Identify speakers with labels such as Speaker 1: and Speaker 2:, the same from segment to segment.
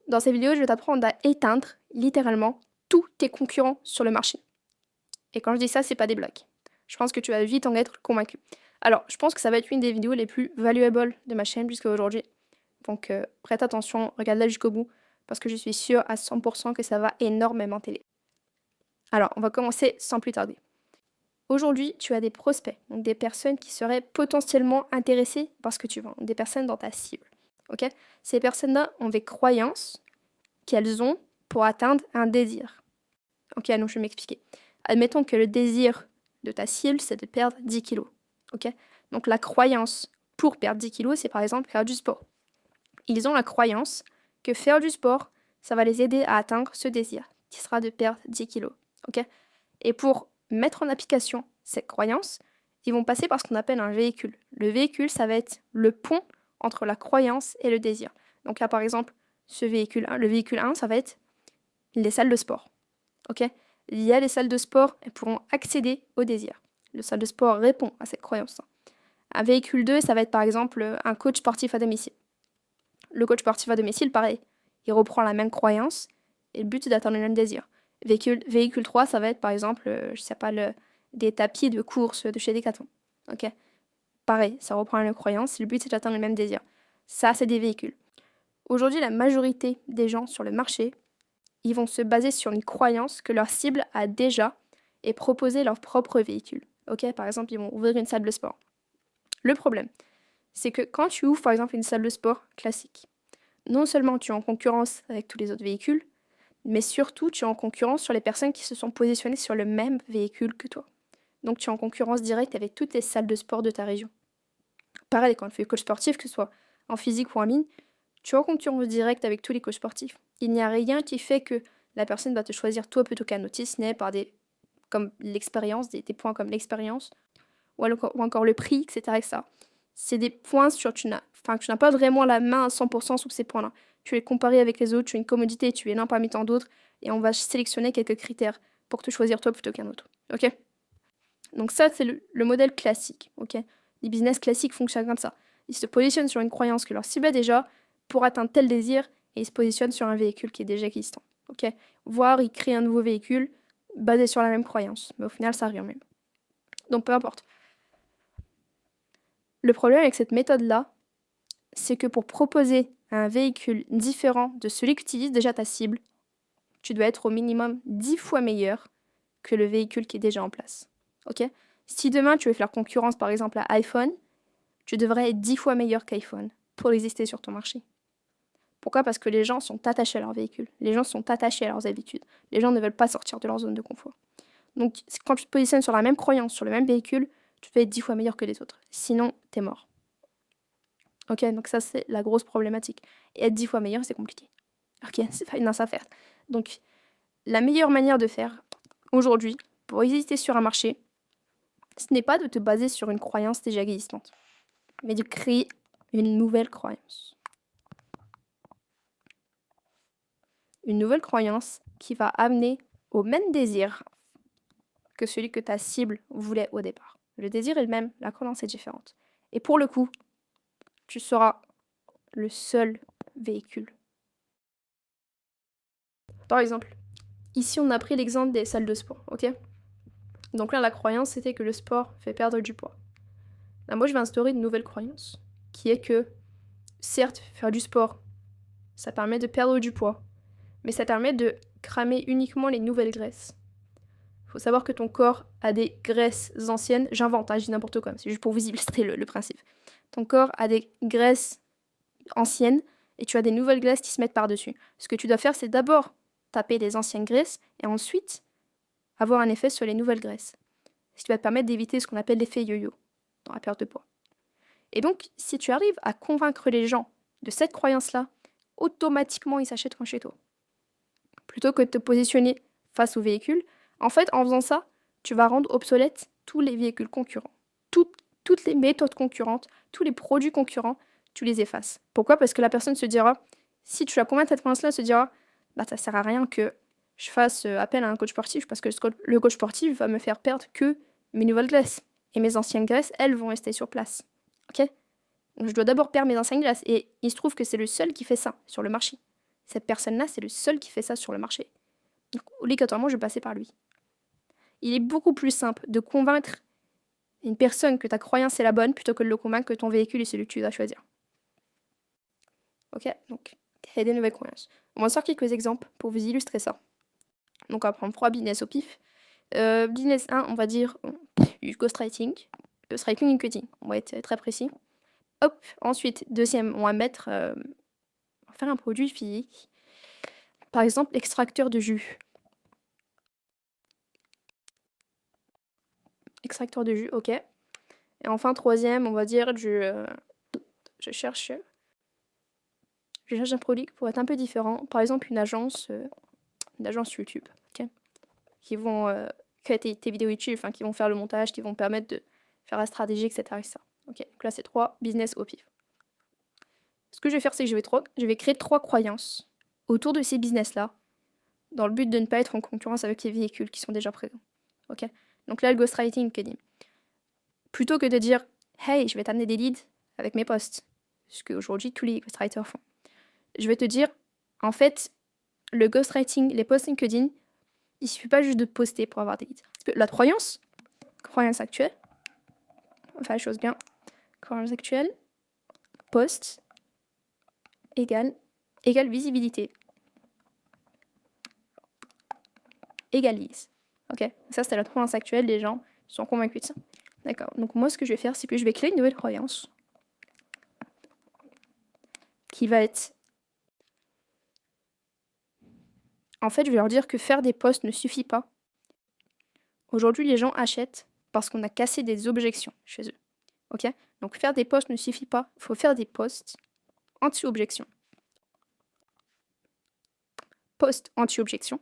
Speaker 1: Dans cette vidéo, je vais t'apprendre à éteindre, littéralement, tous tes concurrents sur le marché. Et quand je dis ça, c'est pas des blagues. Je pense que tu vas vite en être convaincu. Alors, je pense que ça va être une des vidéos les plus valuables de ma chaîne jusqu'à aujourd'hui. Donc, prête attention, regarde-la jusqu'au bout, parce que je suis sûre à 100% que ça va énormément t'aider. Alors, on va commencer sans plus tarder. Aujourd'hui, tu as des prospects, donc des personnes qui seraient potentiellement intéressées par ce que tu vends, des personnes dans ta cible. Ok? Ces personnes-là ont des croyances qu'elles ont pour atteindre un désir. Ok, donc je vais m'expliquer. Admettons que le désir de ta cible, c'est de perdre 10 kilos. Ok? Donc la croyance pour perdre 10 kilos, c'est par exemple faire du sport. Ils ont la croyance que faire du sport, ça va les aider à atteindre ce désir, qui sera de perdre 10 kilos. Ok? Et pour mettre en application cette croyance, ils vont passer par ce qu'on appelle un véhicule. Le véhicule, ça va être le pont entre la croyance et le désir. Donc là, par exemple, ce véhicule 1, le véhicule 1, ça va être les salles de sport. Ok? Il y a les salles de sport, elles pourront accéder au désir. Le salle de sport répond à cette croyance. Un véhicule 2, ça va être par exemple un coach sportif à domicile. Le coach sportif à domicile, pareil, il reprend la même croyance et le but c'est d'atteindre le même désir. Véhicule 3, ça va être par exemple, je sais pas, des tapis de course de chez Decathlon. Ok? Pareil, ça reprend la même croyance, le but c'est d'atteindre le même désir. Ça, c'est des véhicules. Aujourd'hui, la majorité des gens sur le marché, ils vont se baser sur une croyance que leur cible a déjà et proposer leur propre véhicule. Ok? Par exemple, ils vont ouvrir une salle de sport. Le problème, c'est que quand tu ouvres par exemple une salle de sport classique, non seulement tu es en concurrence avec tous les autres véhicules, mais surtout tu es en concurrence sur les personnes qui se sont positionnées sur le même véhicule que toi. Donc tu es en concurrence directe avec toutes les salles de sport de ta région. Pareil, quand tu fais coach sportif, que ce soit en physique ou en ligne, tu es en concurrence directe avec tous les coachs sportifs. Il n'y a rien qui fait que la personne va te choisir toi plutôt qu'un autre, si ce n'est par comme l'expérience, des points comme l'expérience, ou encore le prix, etc. C'est des points sur tu n'as pas vraiment la main à 100% sur ces points-là. Tu es comparé avec les autres, tu es une commodité, tu es l'un parmi tant d'autres, et on va sélectionner quelques critères pour te choisir toi plutôt qu'un autre. Ok? Donc ça, c'est le modèle classique. Ok? Les business classiques fonctionnent comme ça. Ils se positionnent sur une croyance que leur cible a déjà pour atteindre tel désir, et ils se positionnent sur un véhicule qui est déjà existant. Ok? Voire ils créent un nouveau véhicule basé sur la même croyance, mais au final, ça revient au même. Donc peu importe. Le problème avec cette méthode-là, c'est que pour proposer un véhicule différent de celui qu'utilise déjà ta cible, tu dois être au minimum 10 fois meilleur que le véhicule qui est déjà en place. Ok? Si demain tu veux faire concurrence par exemple à iPhone, tu devrais être 10 fois meilleur qu'iPhone pour exister sur ton marché. Pourquoi? Parce que les gens sont attachés à leur véhicule, les gens sont attachés à leurs habitudes, les gens ne veulent pas sortir de leur zone de confort. Donc quand tu te positionnes sur la même croyance, sur le même véhicule, tu dois être 10 fois meilleur que les autres. Sinon, t'es mort. Ok, donc ça c'est la grosse problématique. Et être 10 fois meilleur, c'est compliqué. Ok, c'est pas une mince affaire. Donc la meilleure manière de faire aujourd'hui pour exister sur un marché, ce n'est pas de te baser sur une croyance déjà existante, mais de créer une nouvelle croyance. Une nouvelle croyance qui va amener au même désir que celui que ta cible voulait au départ. Le désir est le même, la croyance est différente. Et pour le coup, tu seras le seul véhicule. Par exemple, ici on a pris l'exemple des salles de sport, ok? Donc là, la croyance, c'était que le sport fait perdre du poids. Là, moi, je vais instaurer une nouvelle croyance, qui est que, certes, faire du sport, ça permet de perdre du poids, mais ça permet de cramer uniquement les nouvelles graisses. Il faut savoir que ton corps a des graisses anciennes, j'invente, je dis n'importe quoi, c'est juste pour vous illustrer le principe. Ton corps a des graisses anciennes, et tu as des nouvelles graisses qui se mettent par-dessus. Ce que tu dois faire, c'est d'abord taper les anciennes graisses, et ensuite avoir un effet sur les nouvelles graisses. Ce qui va te permettre d'éviter ce qu'on appelle l'effet yo-yo dans la perte de poids. Et donc, si tu arrives à convaincre les gens de cette croyance-là, automatiquement ils s'achèteront chez toi. Plutôt que de te positionner face au véhicule, en fait, en faisant ça, tu vas rendre obsolètes tous les véhicules concurrents. Toutes les méthodes concurrentes, tous les produits concurrents, tu les effaces. Pourquoi? Parce que la personne se dira, si tu la convaincs de cette croyance-là, elle se dira, bah ça sert à rien que je fasse appel à un coach sportif parce que le coach sportif va me faire perdre que mes nouvelles graisses. Et mes anciennes graisses, elles vont rester sur place. Ok? Donc je dois d'abord perdre mes anciennes graisses. Et il se trouve que c'est le seul qui fait ça sur le marché. Cette personne-là, c'est le seul qui fait ça sur le marché. Donc, obligatoirement, je vais passer par lui. Il est beaucoup plus simple de convaincre une personne que ta croyance est la bonne plutôt que de le convaincre que ton véhicule est celui que tu dois choisir. Ok, donc, créer des nouvelles croyances. On va sortir quelques exemples pour vous illustrer ça. Donc, on va prendre 3 business au pif. Business 1, on va dire du ghostwriting. Ghostwriting et coding. On va être très précis. Hop, ensuite, deuxième, on va mettre... on va faire un produit physique. Par exemple, extracteur de jus. Extracteur de jus, ok. Et enfin, troisième, on va dire je cherche un produit pour être un peu différent. Par exemple, une agence YouTube, ok, qui vont créer tes vidéos YouTube, enfin, qui vont faire le montage, qui vont permettre de faire la stratégie, etc. etc. Ok, donc là, c'est 3 business au pif. Ce que je vais faire, c'est que je vais créer 3 croyances autour de ces business-là, dans le but de ne pas être en concurrence avec les véhicules qui sont déjà présents. Ok, donc là, le ghostwriting, que dit plutôt que de dire hey, je vais t'amener des leads avec mes posts, ce qu'aujourd'hui tous les ghostwriters font. Je vais te dire, en fait, le ghostwriting, les posts LinkedIn, il suffit pas juste de poster pour avoir des leads. Parce que la croyance actuelle, on va faire les choses bien, croyance actuelle, post, égale visibilité, égale leads. Ok, ça c'était la croyance actuelle, les gens sont convaincus de ça. D'accord, donc moi ce que je vais faire, c'est que je vais créer une nouvelle croyance qui va être... En fait, je vais leur dire que faire des posts ne suffit pas. Aujourd'hui, les gens achètent parce qu'on a cassé des objections chez eux. Ok? Donc faire des posts ne suffit pas. Il faut faire des posts anti-objection. Post anti-objection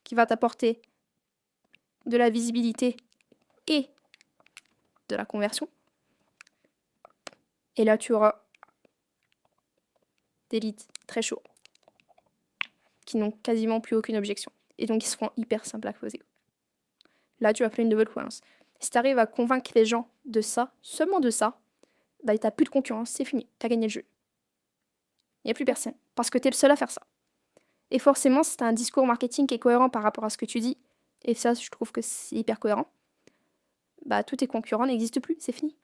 Speaker 1: qui va t'apporter de la visibilité et de la conversion. Et là, tu auras des leads très chauds qui n'ont quasiment plus aucune objection. Et donc, ils seront hyper simples à closer. Là, tu vas faire une nouvelle croyance. Si tu arrives à convaincre les gens de ça, seulement de ça, bah, tu n'as plus de concurrence, c'est fini, tu as gagné le jeu. Il n'y a plus personne, parce que tu es le seul à faire ça. Et forcément, si tu as un discours marketing qui est cohérent par rapport à ce que tu dis, et ça, je trouve que c'est hyper cohérent, bah, tous tes concurrents n'existent plus, c'est fini.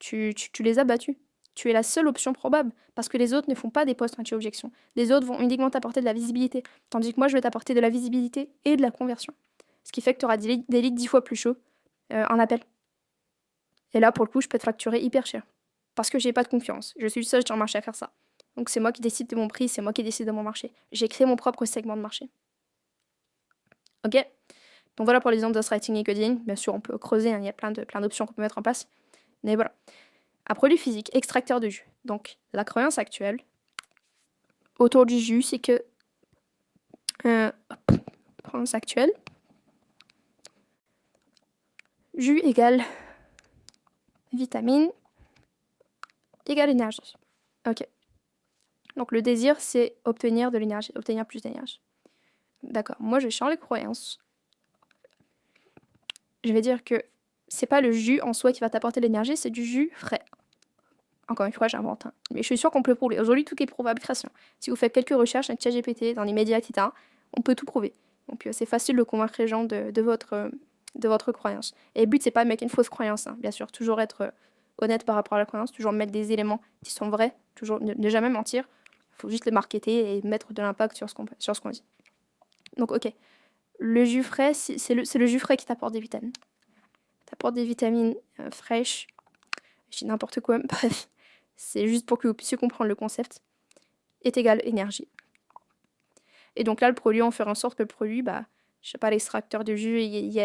Speaker 1: Tu les as battus. Tu es la seule option probable, parce que les autres ne font pas des posts anti-objection. Les autres vont uniquement t'apporter de la visibilité, tandis que moi, je vais t'apporter de la visibilité et de la conversion. Ce qui fait que tu auras des leads 10 fois plus chauds en appel. Et là, pour le coup, je peux te facturer hyper cher. Parce que j'ai pas de concurrence. Je suis le seul sur le marché à faire ça. Donc c'est moi qui décide de mon prix, c'est moi qui décide de mon marché. J'ai créé mon propre segment de marché. Ok? Donc voilà pour l'exemple de ghostwriting et coding. Bien sûr, on peut creuser, hein, il y a plein d'options qu'on peut mettre en place. Mais voilà. Un produit physique, extracteur de jus. Donc la croyance actuelle autour du jus, c'est que... croyance actuelle. Jus égale vitamine égale énergie. Ok. Donc le désir, c'est obtenir de l'énergie, obtenir plus d'énergie. D'accord. Moi, je change les croyances. Je vais dire que c'est pas le jus en soi qui va t'apporter l'énergie, c'est du jus frais. Encore une fois, j'invente. Hein. Mais je suis sûre qu'on peut le prouver. Aujourd'hui, tout est prouvable création. Si vous faites quelques recherches avec ChatGPT, dans les médias, etc., on peut tout prouver. Donc c'est facile de convaincre les gens de votre croyance. Et le but, c'est pas de mettre une fausse croyance, hein. Bien sûr. Toujours être honnête par rapport à la croyance, toujours mettre des éléments qui sont vrais, toujours ne jamais mentir. Il faut juste les marketer et mettre de l'impact sur ce qu'on dit. Donc, ok. Le jus frais, c'est le jus frais qui t'apporte des vitamines. T'apporte des vitamines fraîches. Je dis n'importe quoi, bref. C'est juste pour que vous puissiez comprendre le concept. Est égal énergie. Et donc là, le produit, on fait en sorte que le produit, bah, je sais pas, l'extracteur de jus, il y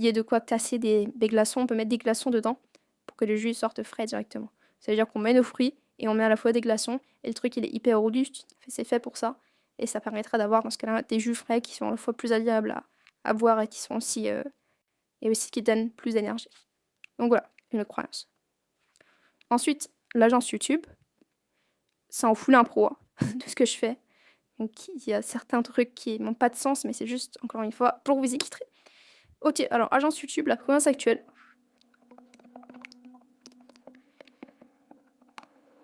Speaker 1: a de quoi tasser des glaçons. On peut mettre des glaçons dedans pour que le jus sorte frais directement. Ça veut dire qu'on met nos fruits et on met à la fois des glaçons. Et le truc, il est hyper robuste. C'est fait pour ça. Et ça permettra d'avoir dans ce cas-là des jus frais qui sont à la fois plus agréables à boire et qui sont aussi et aussi qui donnent plus d'énergie. Donc voilà, une autre croyance. Ensuite, l'agence YouTube, ça en fout l'impro de ce que je fais. Donc il y a certains trucs qui n'ont pas de sens, mais c'est juste, encore une fois, pour vous illustrer. Ok, alors agence YouTube, la croyance actuelle.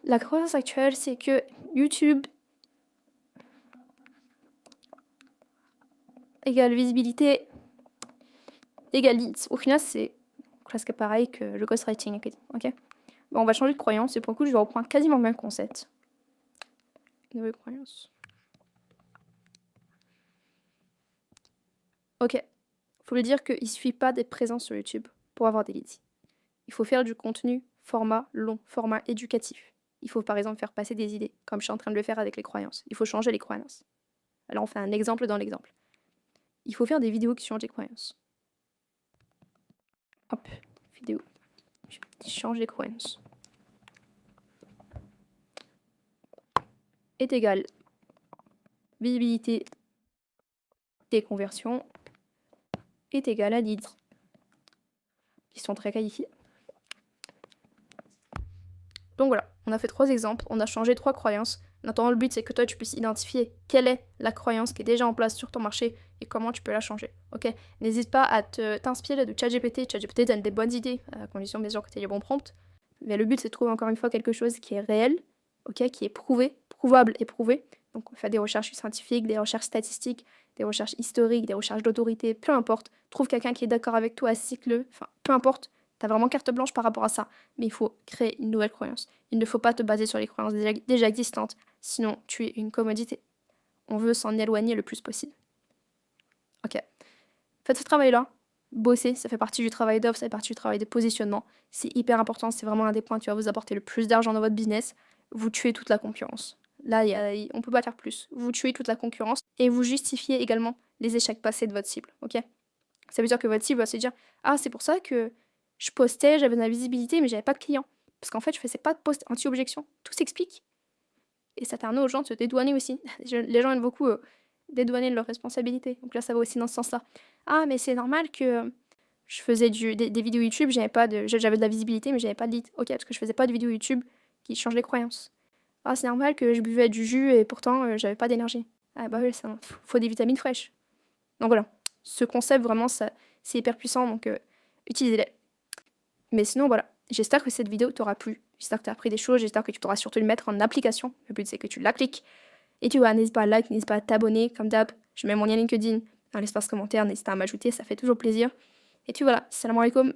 Speaker 1: La croyance actuelle, c'est que YouTube égale visibilité égale leads. Au final, c'est presque pareil que le ghostwriting, ok? Bon, on va changer de croyance et pour le coup, je vais reprendre quasiment le même concept. Nouvelle croyance. Ok. Faut lui dire qu'il suffit pas d'être présent sur YouTube pour avoir des leads. Il faut faire du contenu format long, format éducatif. Il faut par exemple faire passer des idées, comme je suis en train de le faire avec les croyances. Il faut changer les croyances. Alors on fait un exemple dans l'exemple. Il faut faire des vidéos qui changent les croyances. Hop, vidéo. Je change les croyances. Est égal visibilité des conversions est égal à leads. Ils sont très qualifiés. Donc voilà, on a fait 3 exemples, on a changé 3 croyances. Maintenant, le but, c'est que toi, tu puisses identifier quelle est la croyance qui est déjà en place sur ton marché et comment tu peux la changer. Ok? N'hésite pas à t'inspirer de ChatGPT. ChatGPT donne des bonnes idées, à condition bien sûr que tu aies les bons prompts. Mais le but, c'est de trouver encore une fois quelque chose qui est réel, ok, qui est prouvé, prouvable et prouvé. Donc, on fait des recherches scientifiques, des recherches statistiques, des recherches historiques, des recherches d'autorité, peu importe. Trouve quelqu'un qui est d'accord avec toi, cycle, enfin, peu importe. T'as vraiment carte blanche par rapport à ça. Mais il faut créer une nouvelle croyance. Il ne faut pas te baser sur les croyances déjà existantes, sinon tu es une commodité. On veut s'en éloigner le plus possible. Ok. Faites ce travail-là. Bossez, ça fait partie du travail d'offre, ça fait partie du travail de positionnement. C'est hyper important, c'est vraiment un des points qui va vous apporter le plus d'argent dans votre business. Vous tuez toute la concurrence. Là, on peut pas faire plus. Vous tuez toute la concurrence et vous justifiez également les échecs passés de votre cible. Ok. Ça veut dire que votre cible va se dire « Ah, c'est pour ça que je postais, j'avais de la visibilité, mais j'avais pas de clients. Parce qu'en fait, je faisais pas de post anti-objection. » Tout s'explique. Et ça permet aux gens de se dédouaner aussi. Les gens aiment beaucoup dédouaner de leurs responsabilités. Donc là, ça va aussi dans ce sens-là. Ah, mais c'est normal que je faisais des vidéos YouTube, j'avais de la visibilité, mais j'avais pas de lead. Ok, parce que je faisais pas de vidéos YouTube qui changent les croyances. Ah, c'est normal que je buvais du jus et pourtant j'avais pas d'énergie. Ah bah oui, ça faut des vitamines fraîches. Donc voilà. Ce concept, vraiment, c'est hyper puissant, donc utilisez-les. Mais sinon, voilà. J'espère que cette vidéo t'aura plu. J'espère que tu as appris des choses. J'espère que tu pourras surtout le mettre en application. Le but, c'est que tu la cliques. Et tu vois, n'hésite pas à like, n'hésite pas à t'abonner. Comme d'hab, je mets mon lien LinkedIn dans l'espace commentaire. N'hésite pas à m'ajouter, ça fait toujours plaisir. Et tu voilà. Salam alaikum.